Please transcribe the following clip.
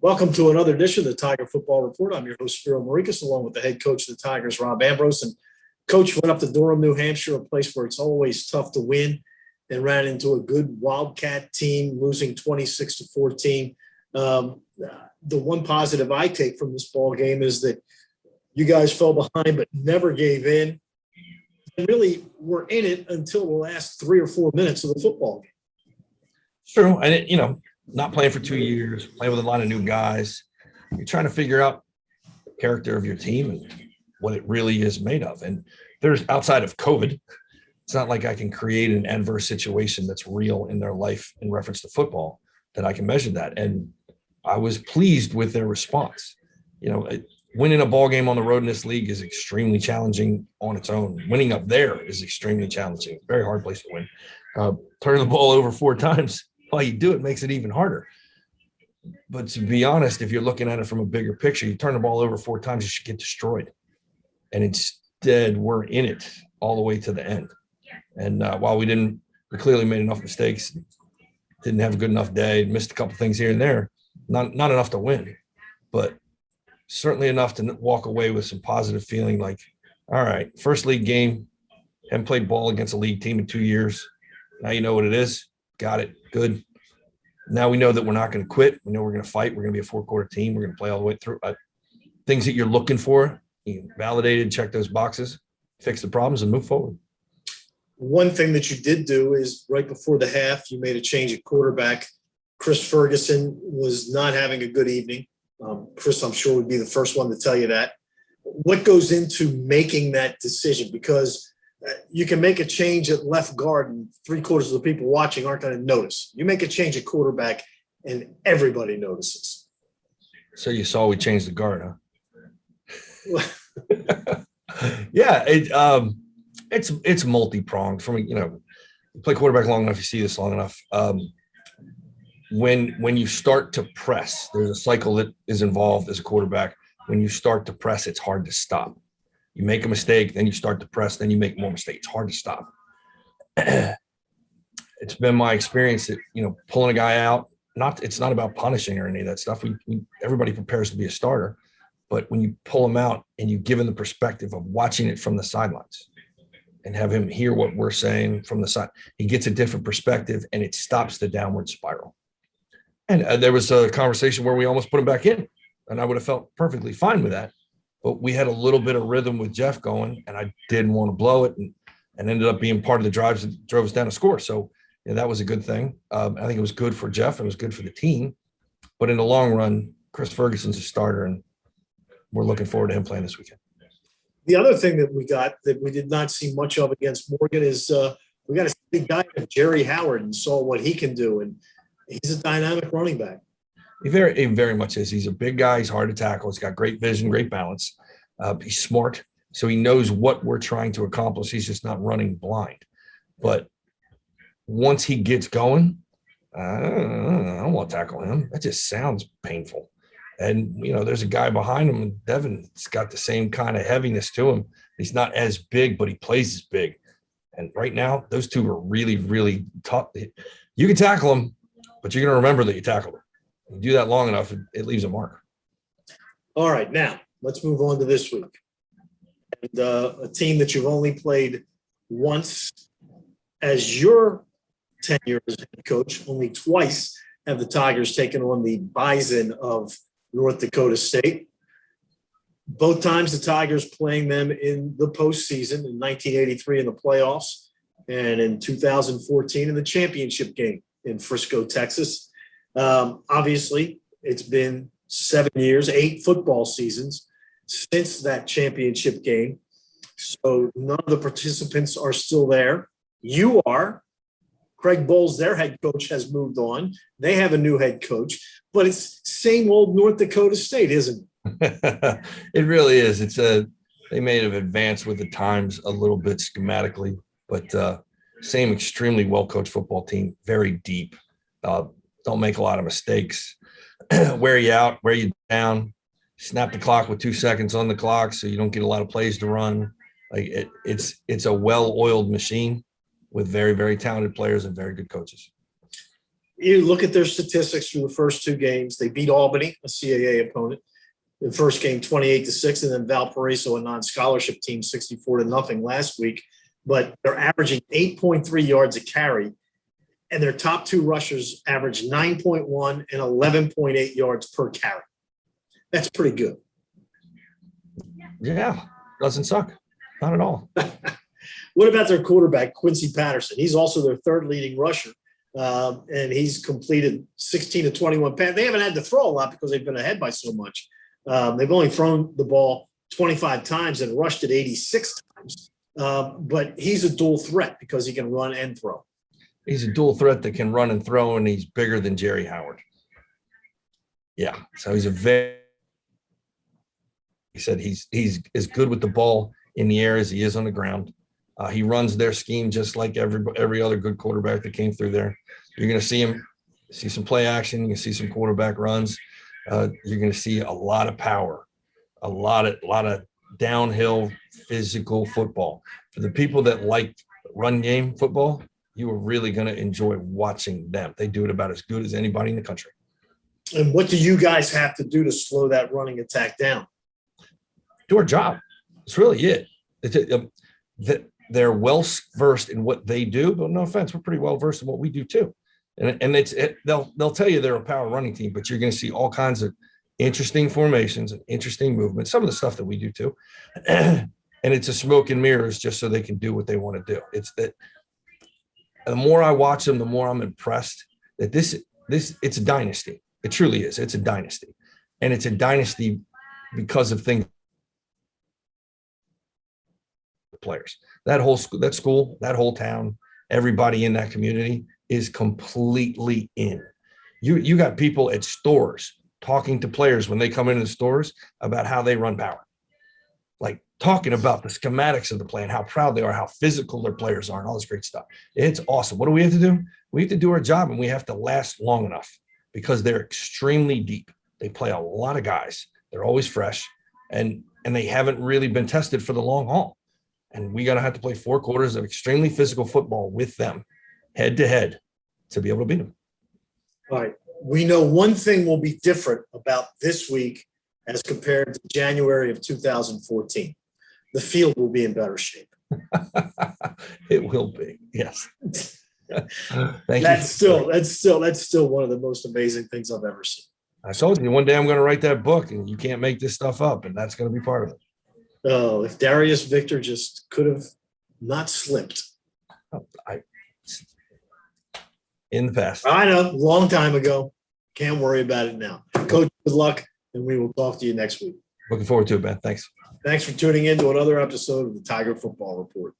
Welcome to another edition of the Tiger Football Report. I'm your host, Spiro Maurikas, along with the head coach of the Tigers, Rob Ambrose. And Coach went up to Durham, New Hampshire, a place where it's always tough to win, and ran into a good Wildcat team, losing 26-14. The one positive I take from this ball game is that you guys fell behind but never gave in, and really were in it until the last 3 or 4 minutes of the football game. True. And not playing for 2 years, playing with a lot of new guys. You're trying to figure out the character of your team and what it really is made of. And there's outside of COVID, it's not like I can create an adverse situation that's real in their life in reference to football that I can measure that. And I was pleased with their response. Winning a ball game on the road in this league is extremely challenging on its own. Winning up there is extremely challenging. Very hard place to win. Turning the ball over 4 times while you do it makes it even harder. But to be honest, if you're looking at it from a bigger picture, you turn the ball over 4 times, you should get destroyed. And instead, we're in it all the way to the end. And while we clearly made enough mistakes, didn't have a good enough day, missed a couple things here and there, not enough to win, but certainly enough to walk away with some positive feeling like, all right, first league game, haven't played ball against a league team in 2 years. Now you know what it is. Got it. Good. Now we know that we're not going to quit. We know we're going to fight. We're going to be a 4-quarter team. We're going to play all the way through. Things that you're looking for, you validated, check those boxes, fix the problems, and move forward. One thing that you did do is right before the half, you made a change at quarterback. Chris Ferguson was not having a good evening. Chris, I'm sure, would be the first one to tell you that. What goes into making that decision? Because you can make a change at left guard and 3/4 of the people watching aren't going to notice. You make a change at quarterback and everybody notices. So you saw we changed the guard, huh? Yeah, it's multi-pronged. You play quarterback long enough, you see this long enough. When you start to press, there's a cycle that is involved as a quarterback. When you start to press, it's hard to stop. You make a mistake, then you start to press, then you make more mistakes. It's hard to stop. It's been my experience that, pulling a guy out, it's not about punishing or any of that stuff. Everybody prepares to be a starter. But when you pull him out and you give him the perspective of watching it from the sidelines and have him hear what we're saying from the side, he gets a different perspective and it stops the downward spiral. And there was a conversation where we almost put him back in, and I would have felt perfectly fine with that. But we had a little bit of rhythm with Jeff going, and I didn't want to blow it, and ended up being part of the drives that drove us down to score. So that was a good thing. I think it was good for Jeff. It was good for the team. But in the long run, Chris Ferguson's a starter, and we're looking forward to him playing this weekend. The other thing that we got that we did not see much of against Morgan is we got a big guy, Jerry Howard, and saw what he can do. And he's a dynamic running back. He very much is. He's a big guy. He's hard to tackle. He's got great vision, great balance. He's smart, so he knows what we're trying to accomplish. He's just not running blind. But once he gets going, I don't want to tackle him. That just sounds painful. And, there's a guy behind him, and Devin's got the same kind of heaviness to him. He's not as big, but he plays as big. And right now, those two are really, really tough. You can tackle him, but you're going to remember that you tackled him. You do that long enough, it leaves a mark. All right, now let's move on to this week. And a team that you've only played once as your tenure as head coach. Only twice have the Tigers taken on the Bison of North Dakota State. Both times the Tigers playing them in the postseason in 1983 in the playoffs and in 2014 in the championship game in Frisco, Texas. Obviously, it's been 7 years, 8 football seasons since that championship game. So none of the participants are still there. You are. Craig Bowles, their head coach, has moved on. They have a new head coach, but it's same old North Dakota State, isn't it? It really is. They may have advanced with the times a little bit schematically, but same extremely well-coached football team, very deep. Don't make a lot of mistakes, wear you out, wear you down, snap the clock with 2 seconds on the clock so you don't get a lot of plays to run. It's a well-oiled machine with very, very talented players and very good coaches. You look at their statistics from the first two games. They beat Albany, a CAA opponent. The first game 28-6, and then Valparaiso, a non-scholarship team, 64-0 last week. But they're averaging 8.3 yards a carry, and their top two rushers average 9.1 and 11.8 yards per carry. That's pretty good. Yeah, doesn't suck. Not at all. What about their quarterback, Quincy Patterson? He's also their third leading rusher, and he's completed 16 to 21 passes. They haven't had to throw a lot because they've been ahead by so much. They've only thrown the ball 25 times and rushed it 86 times. But he's a dual threat because he can run and throw. He's a dual threat that can run and throw, and he's bigger than Jerry Howard. Yeah, so he's he said he's as good with the ball in the air as he is on the ground. He runs their scheme just like every other good quarterback that came through there. You're going to see some play action. You can see some quarterback runs. You're going to see a lot of power, a lot of downhill physical football. For the people that like run game football, you are really going to enjoy watching them. They do it about as good as anybody in the country. And what do you guys have to do to slow that running attack down? Do our job. It's really it. They're well versed in what they do, but no offense, we're pretty well versed in what we do too. And they'll tell you they're a power running team, but you're going to see all kinds of interesting formations and interesting movements. Some of the stuff that we do too, and it's a smoke and mirrors just so they can do what they want to do. It's that the more I watch them, the more I'm impressed that it's a dynasty. It truly is. It's a dynasty, and it's a dynasty because of things. Players, that school, that whole town, everybody in that community is completely in. You got people at stores talking to players when they come into the stores about how they run power, like talking about the schematics of the play and how proud they are, how physical their players are, and all this great stuff. It's awesome. What do we have to do? We have to do our job, and we have to last long enough because they're extremely deep. They play a lot of guys. They're always fresh, and they haven't really been tested for the long haul. And we're going to have to play 4 quarters of extremely physical football with them head to head to be able to beat them. All right. We know one thing will be different about this week as compared to January of 2014. The field will be in better shape. It will be. Yes. Thank That's you. still one of the most amazing things I've ever seen. I told you one day I'm going to write that book, and you can't make this stuff up, and that's going to be part of it. Oh, if Darius Victor just could have not slipped. In the past. I know, long time ago. Can't worry about it now. Coach, good luck, and we will talk to you next week. Looking forward to it, Ben. Thanks. Thanks for tuning in to another episode of the Tiger Football Report.